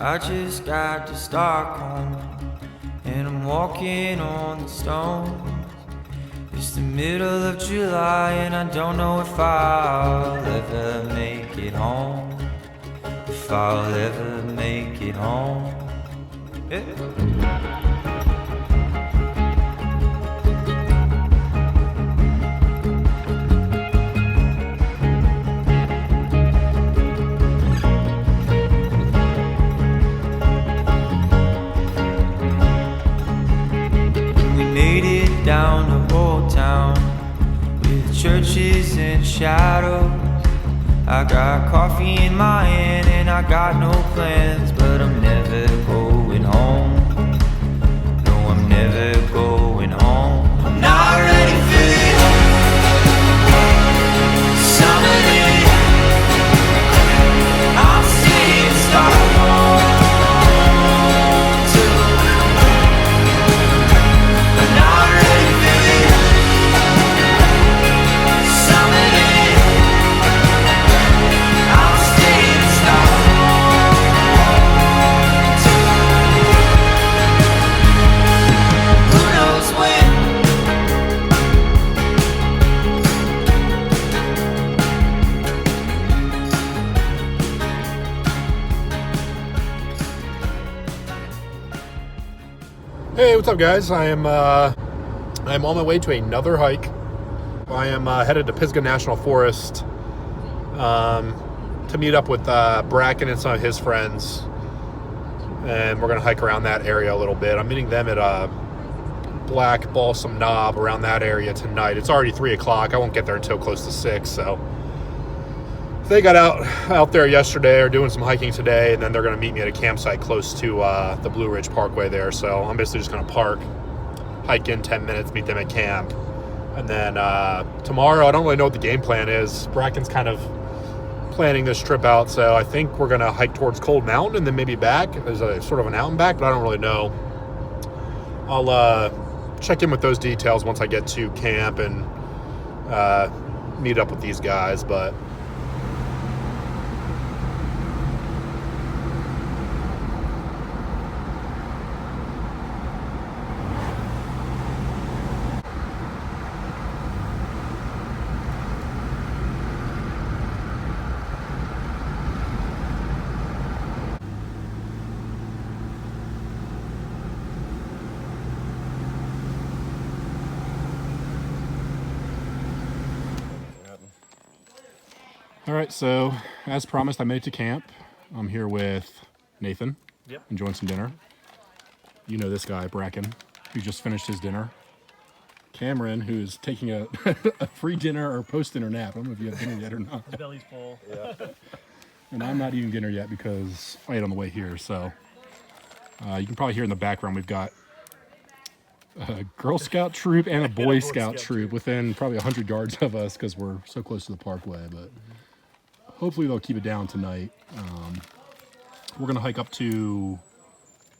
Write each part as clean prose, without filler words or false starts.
I just got to Stockholm, and I'm walking on the stones. It's the middle of July, and I don't know if I'll ever make it home. If I'll ever make it home. Yeah. Down the whole town with churches and shadows. I got coffee in my hand and I got no plans, but I'm never going home. No, I'm never going home. I'm not ready for the summer day. I'm seeing Stockholm. Hey, what's up, guys? I am on my way to another hike. I am headed to Pisgah National Forest to meet up with Bracken and some of his friends, and we're going to hike around that area a little bit. I'm meeting them at Black Balsam Knob around that area tonight. It's already 3 o'clock. I won't get there until close to 6, so they got out there yesterday, or doing some hiking today, and then they're going to meet me at a campsite close to the Blue Ridge Parkway there. So I'm basically just going to park, hike in 10 minutes, meet them at camp, and then tomorrow, I don't really know what the game plan is. Bracken's kind of planning this trip out, so I think we're going to hike towards Cold Mountain and then maybe back. There's a sort of an out and back, but I don't really know. I'll check in with those details once I get to camp and meet up with these guys, but all right, so as promised, I made it to camp. I'm here with Nathan. Yep. Enjoying some dinner. You know this guy, Bracken, who just finished his dinner. Cameron, who's taking a, a free dinner or post-dinner nap. I don't know if you have dinner yet or not. His belly's full. Yeah. And I'm not eating dinner yet because I ate on the way here. So you can probably hear in the background we've got a Girl Scout troop and a Boy Scout troop within probably 100 yards of us because we're so close to the parkway. But hopefully they'll keep it down tonight. We're going to hike up to,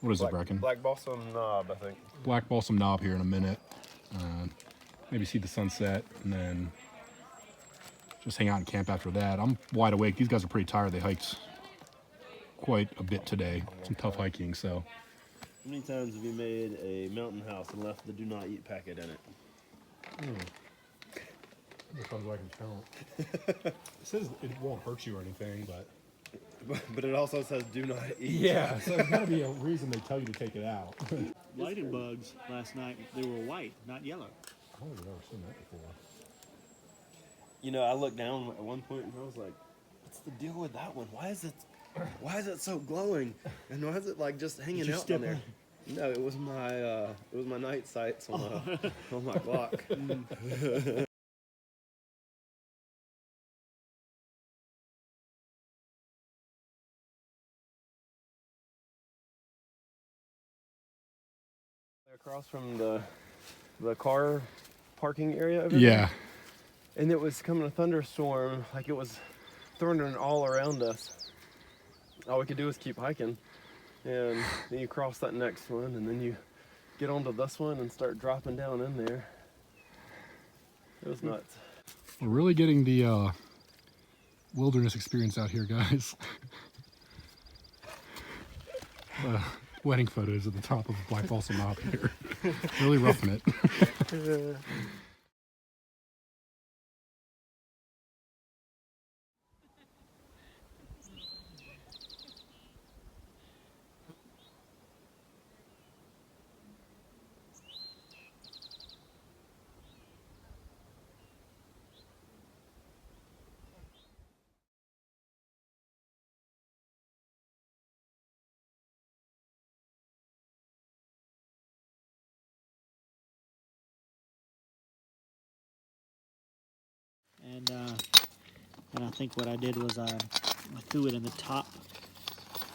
what is it, Bracken? Black Balsam Knob, I think. Black Balsam Knob here in a minute. Maybe see the sunset and then just hang out and camp after that. I'm wide awake. These guys are pretty tired. They hiked quite a bit today. Some tough hiking, so. How many times have you made a mountain house and left the do not eat packet in it? Which ones do I can count? It says it won't hurt you or anything, but. But it also says do not eat. Yeah, so there's gotta be a reason they tell you to take it out. Lighting bugs last night, they were white, not yellow. I don't think I've ever seen that before. You know, I looked down at one point and I was like, what's the deal with that one? Why is it so glowing? And why is it like just hanging out on there? No, it was my night sights on my clock. Across from the car parking area over there. And it was coming a thunderstorm, like it was thundering all around us. All we could do was keep hiking. And then you cross that next one, and then you get onto this one and start dropping down in there. It was nuts. We're really getting the wilderness experience out here, guys. wedding photos at the top of Black Balsam Knob here. Really roughing it. And I think what I did was I threw it in the top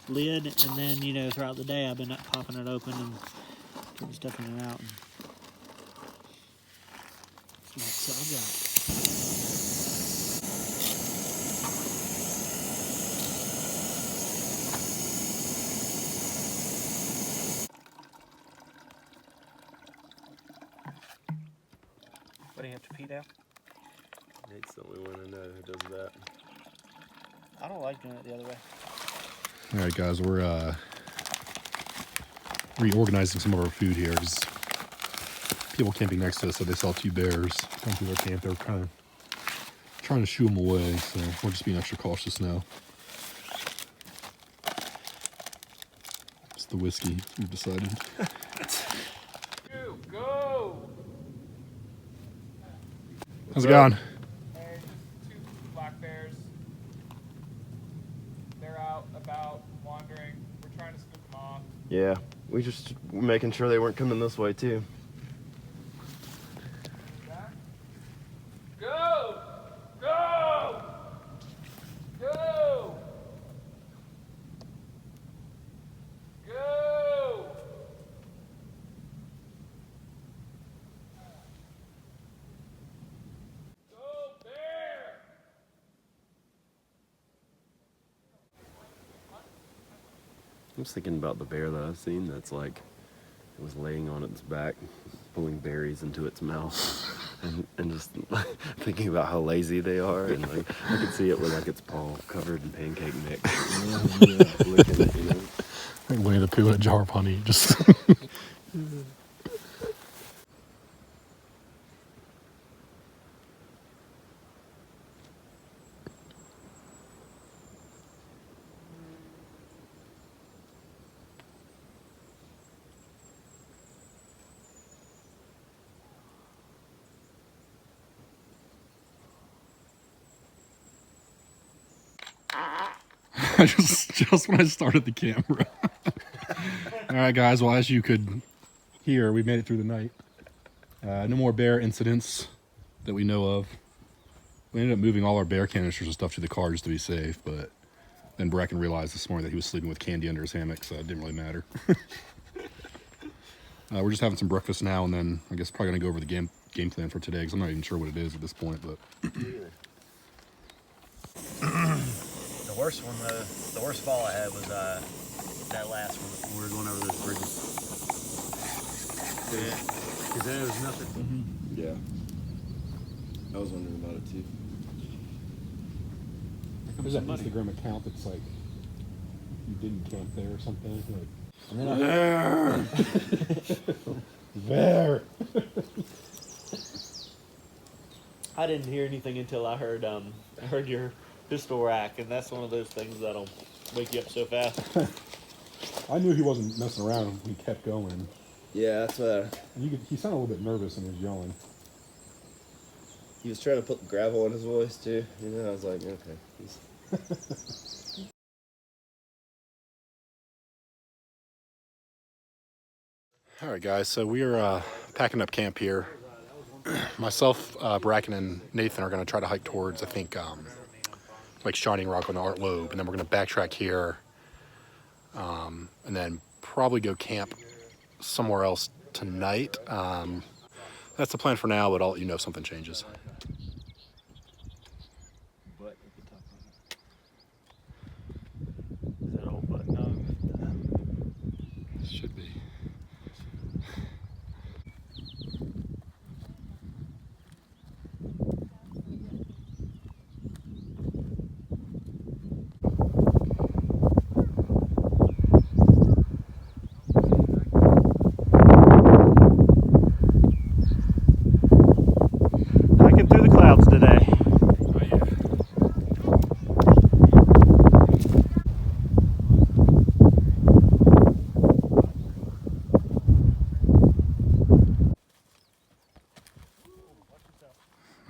lid, and then, you know, throughout the day I've been popping it open and putting stuff in and out. And that's what I got. What do you have to pee now? Nate's the only one I know who does that. I don't like doing it the other way. All right, guys, we're reorganizing some of our food here because people camping next to us said they saw 2 bears come through their camp. They were kind of trying to shoo them away, so we're just being extra cautious now. It's the whiskey, we've decided. Go! How's it going? There's 2 black bears. They're out about wandering. We're trying to spook them off. Yeah, we just were making sure they weren't coming this way too. Go! Go! Go! Go! Go bear! I was thinking about the bear that I've seen that's like, it was laying on its back, pulling berries into its mouth, and just thinking about how lazy they are, and like I could see it with like its paw covered in pancake mix, licking it, you know. Like Winnie the Pooh in a jar of honey, just. just when I started the camera. All right, guys. Well, as you could hear, we made it through the night. No more bear incidents that we know of. We ended up moving all our bear canisters and stuff to the car just to be safe, but then Bracken realized this morning that he was sleeping with candy under his hammock, so it didn't really matter. We're just having some breakfast now, and then I guess probably gonna go over the game plan for today because I'm not even sure what it is at this point, but. The worst one, the worst fall I had was that last one when we were going over those bridges. Yeah, because there was nothing. Yeah, I was wondering about it too. There's that Instagram account that's like, you didn't camp there or something. Like, And then there. I didn't hear anything until I heard your pistol rack, and that's one of those things that'll wake you up so fast. I knew he wasn't messing around when he kept going. Yeah, that's what. He sounded a little bit nervous when he was yelling. He was trying to put the gravel in his voice too. You know, I was like, okay. All right, guys, so we are packing up camp here. Myself, Bracken, and Nathan are going to try to hike towards, I think, like Shining Rock on the Art Loeb, and then we're going to backtrack here, and then probably go camp somewhere else tonight. That's the plan for now, but I'll let you know if something changes. But at the top of it. Is that old button on? Should be.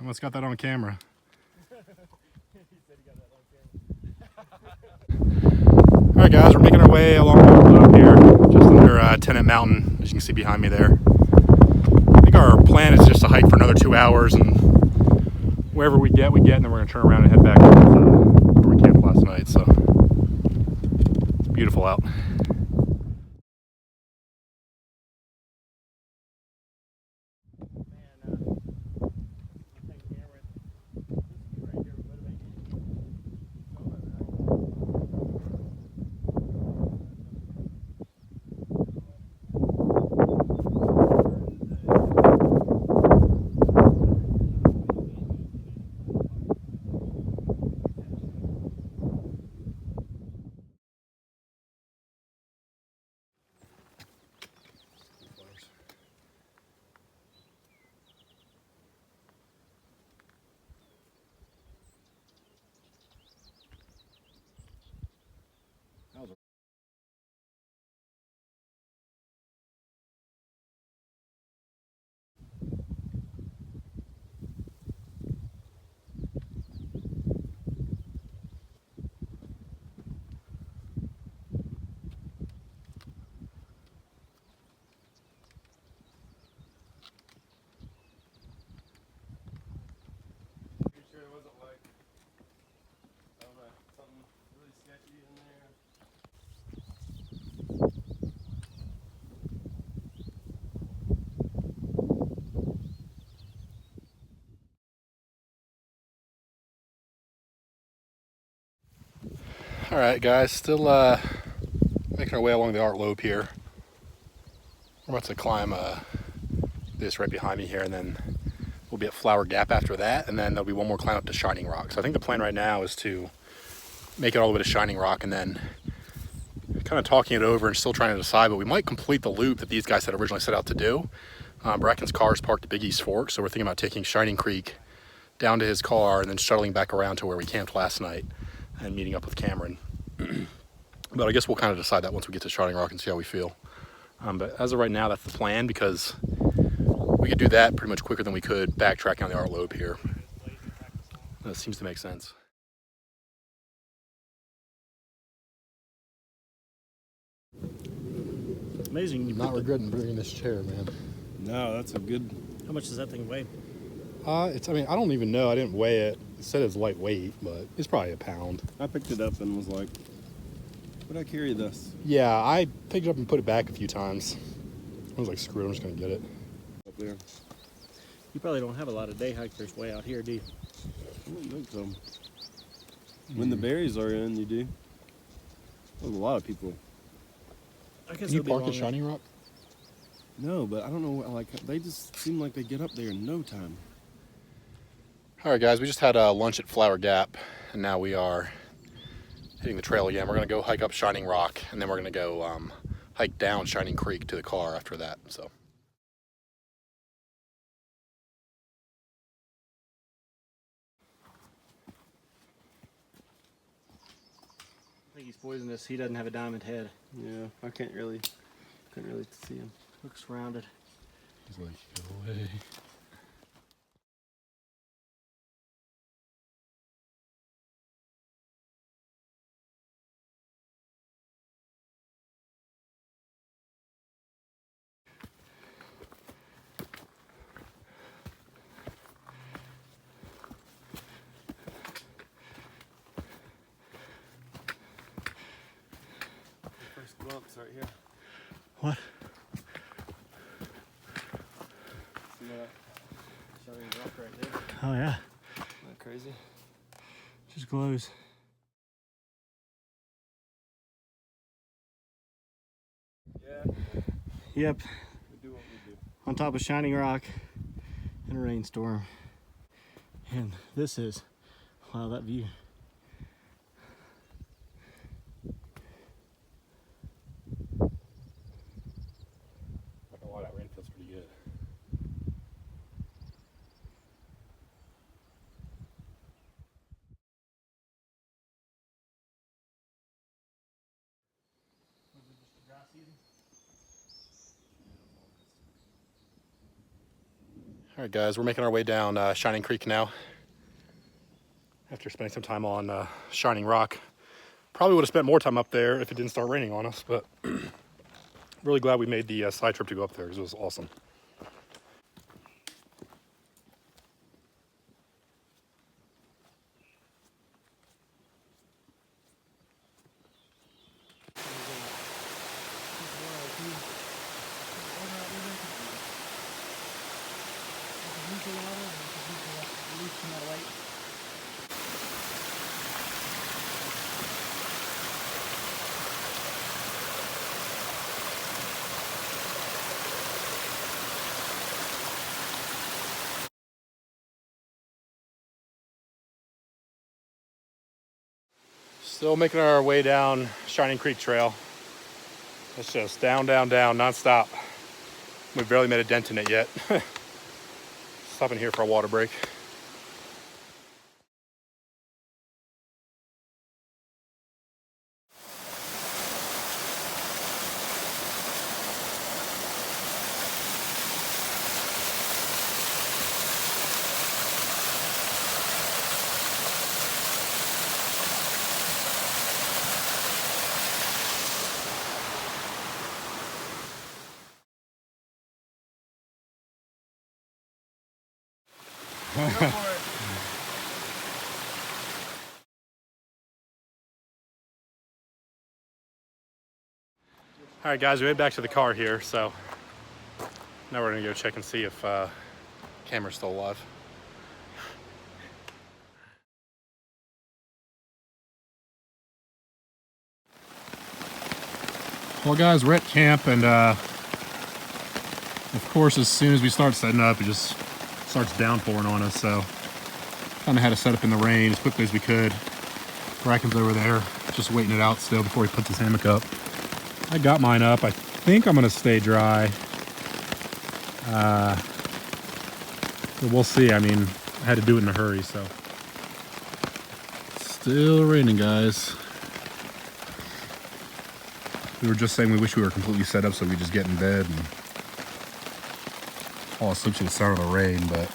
Almost got that on camera. All right, guys, we're making our way along the road here, just under Tennant Mountain, as you can see behind me there. I think our plan is just to hike for another 2 hours, and wherever we get, and then we're gonna turn around and head back to where we camped last night. So it's beautiful out. All right, guys, still making our way along the Art Loeb here. We're about to climb this right behind me here, and then we'll be at Flower Gap after that, and then there'll be one more climb up to Shining Rock. So I think the plan right now is to make it all the way to Shining Rock, and then kind of talking it over and still trying to decide, but we might complete the loop that these guys had originally set out to do. Bracken's car is parked at Big East Fork, so we're thinking about taking Shining Creek down to his car and then shuttling back around to where we camped last night and meeting up with Cameron. But I guess we'll kind of decide that once we get to Shining Rock and see how we feel. But as of right now, that's the plan, because we could do that pretty much quicker than we could backtracking on the Art Loeb here. That seems to make sense. It's amazing. Not regretting bringing this chair, man. No, that's a good. How much does that thing weigh? I don't even know. I didn't weigh it. It said it was lightweight, but it's probably a pound. I picked it up and was like, would I carry this? Yeah, I picked it up and put it back a few times. I was like, screw it, I'm just gonna get it. Up there. You probably don't have a lot of day hikers way out here, do you? I don't think so. When the berries are in, you do. There's a lot of people. I guess Can you park at Shining Rock? No, but I don't know. Like, they just seem like they get up there in no time. All right, guys, we just had lunch at Flower Gap, and now we are hitting the trail again. We're gonna go hike up Shining Rock, and then we're gonna go hike down Shining Creek to the car after that. So. I think he's poisonous. He doesn't have a diamond head. Yeah, I couldn't really see him. Looks rounded. He's like, go away. First bumps right here. What? See that shining rock right there? Oh yeah. Isn't that crazy? Just glows. Yeah. Yep. We do what we do. On top of Shining Rock in a rainstorm. And this is, wow, that view. Not gonna lie, that rain feels pretty good. All right, guys, we're making our way down Shining Creek now. After spending some time on Shining Rock. Probably would have spent more time up there if it didn't start raining on us, but really glad we made the side trip to go up there because it was awesome. Still making our way down Shining Creek Trail. It's just down, down, down, nonstop. We barely made a dent in it yet. Stopping here for a water break. All right, guys, we made it back to the car here, so now we're gonna go check and see if Cameron's still alive. Well, guys, we're at camp, and of course, as soon as we start setting up, it just starts downpouring on us, so kind of had to set up in the rain as quickly as we could. Bracken's over there, just waiting it out still before he puts his hammock up. I got mine up. I think I'm gonna stay dry. But we'll see. I mean, I had to do it in a hurry, so. Still raining, guys. We were just saying we wish we were completely set up so we could just get in bed and fall asleep to the sound of the rain, but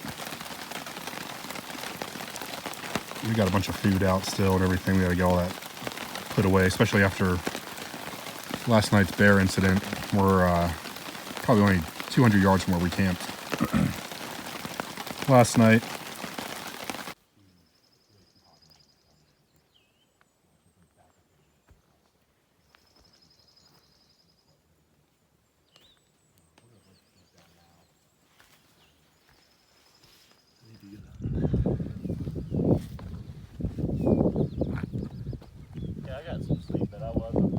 we got a bunch of food out still and everything. We gotta get all that put away, especially after last night's bear incident. We're probably only 200 yards from where we camped last night. Yeah, I got some sleep, but I wasn't.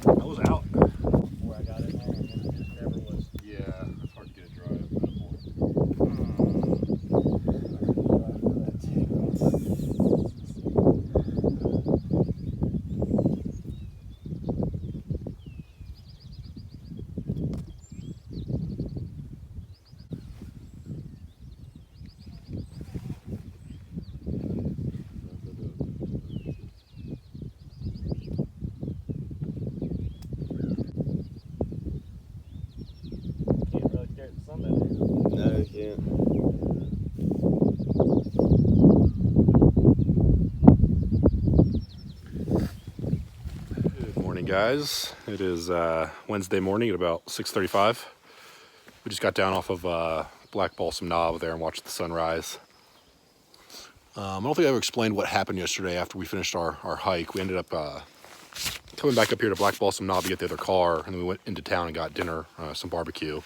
I was out. Before I got in there, and then it just never was. Yeah, it's hard to get it dry at that point. Can't really stare at the sun down here. No, you can't. Good morning, guys. It is Wednesday morning at about 6:35. We just got down off of Black Balsam Knob there and watched the sunrise. I don't think I ever explained what happened yesterday after we finished our hike. We ended up coming back up here to Black Balsam Knob to get the other car, and then we went into town and got dinner, some barbecue.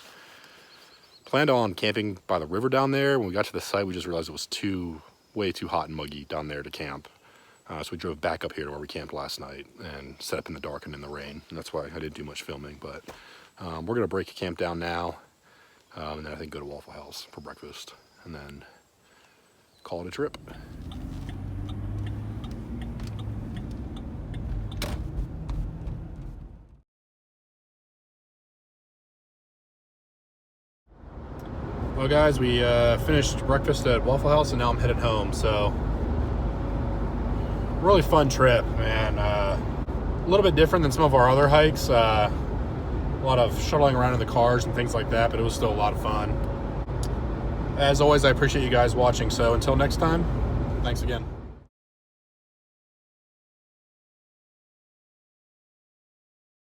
Planned on camping by the river down there. When we got to the site, we just realized it was way tue hot and muggy down there to camp. So we drove back up here to where we camped last night and set up in the dark and in the rain. And that's why I didn't do much filming. But we're going to break camp down now. And then I think go to Waffle House for breakfast. And then call it a trip. Well, guys, we finished breakfast at Waffle House, and now I'm headed home. So, really fun trip, man. A little bit different than some of our other hikes. A lot of shuttling around in the cars and things like that, but it was still a lot of fun. As always, I appreciate you guys watching, so until next time, thanks again.